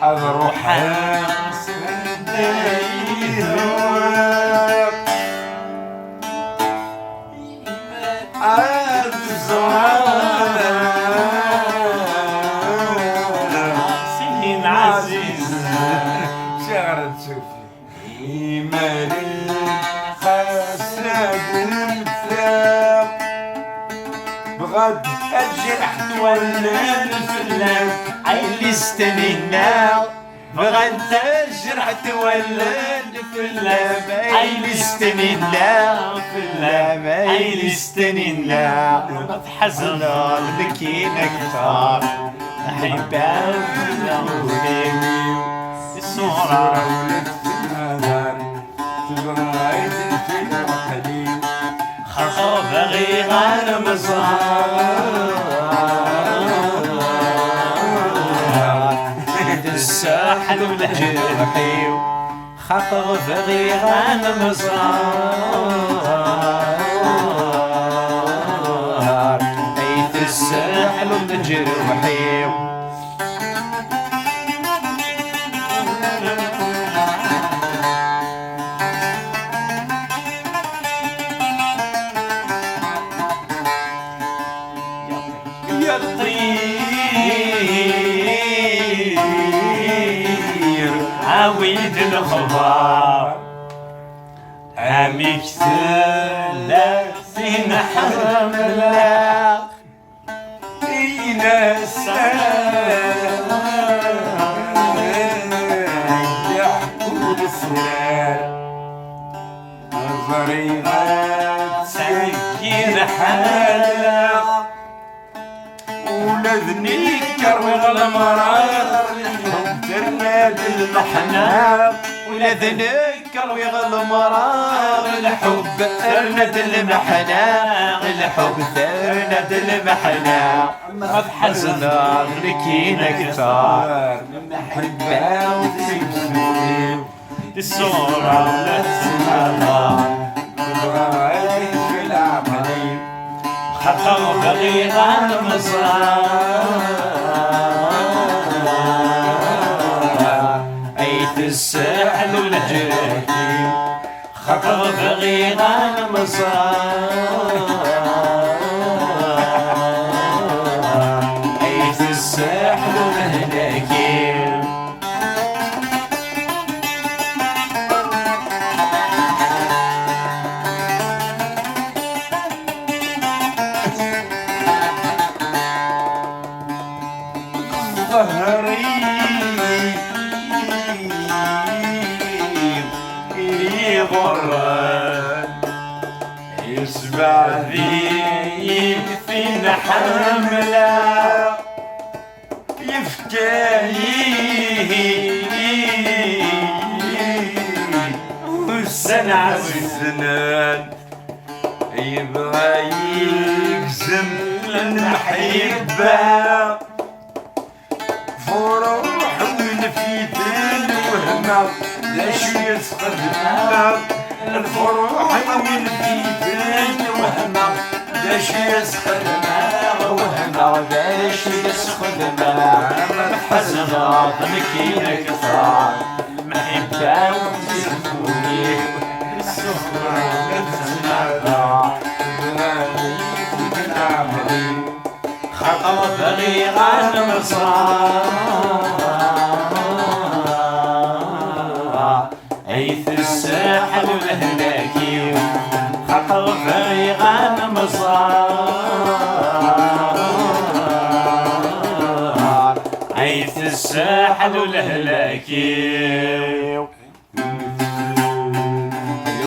أروح سنين عزيز شغلة تشوفي إيمان خاسد الفلاق بغد الجرح ولا الفلان عيلي استنينا بغد الجرح تولد فلان عيلي استنينا فلان عيلي استنينا حزن بكينا كثار أحباب الأولين الصورة ولد في المدار تبرايد في الحليب خطر بغي على مزار الساحل والجرحي خطر بغي على مزار ايت الساحل والجرحي يطير عويد الخضار عميك ثلاثين حملة فينا السلام يحكوا السلام الضريبات سكين حالة ولذني كروي المرار ترناد المحنة ولا ذنكر ويغل مرار الحب ثرند المحنة الحب ثرند المحنة ما بحزنا لكينا كثار محبة وتسيبني الصورة ولا تسمعها تبغى في العملي خطر بغير المزار ايت الساحل والجرحي خطر بغير المزار ايت الساحل والهلاكي ظهري يغرد يشبع ذي فينا حملة يفكاي والسنة والسنان يبغى يقسم المحبة فروح من في ذل وهمة ليش يسخدنا الفروح من في ذل وهمة ليش يسخدنا وهنا ليش يسخدنا الحزن مكينا كثار المحبة وتزفوني السفرة تسمعنا خطر بغير المصار عيث الساحل والهلاكي خطر بغير المصار عيث الساحل والهلاكي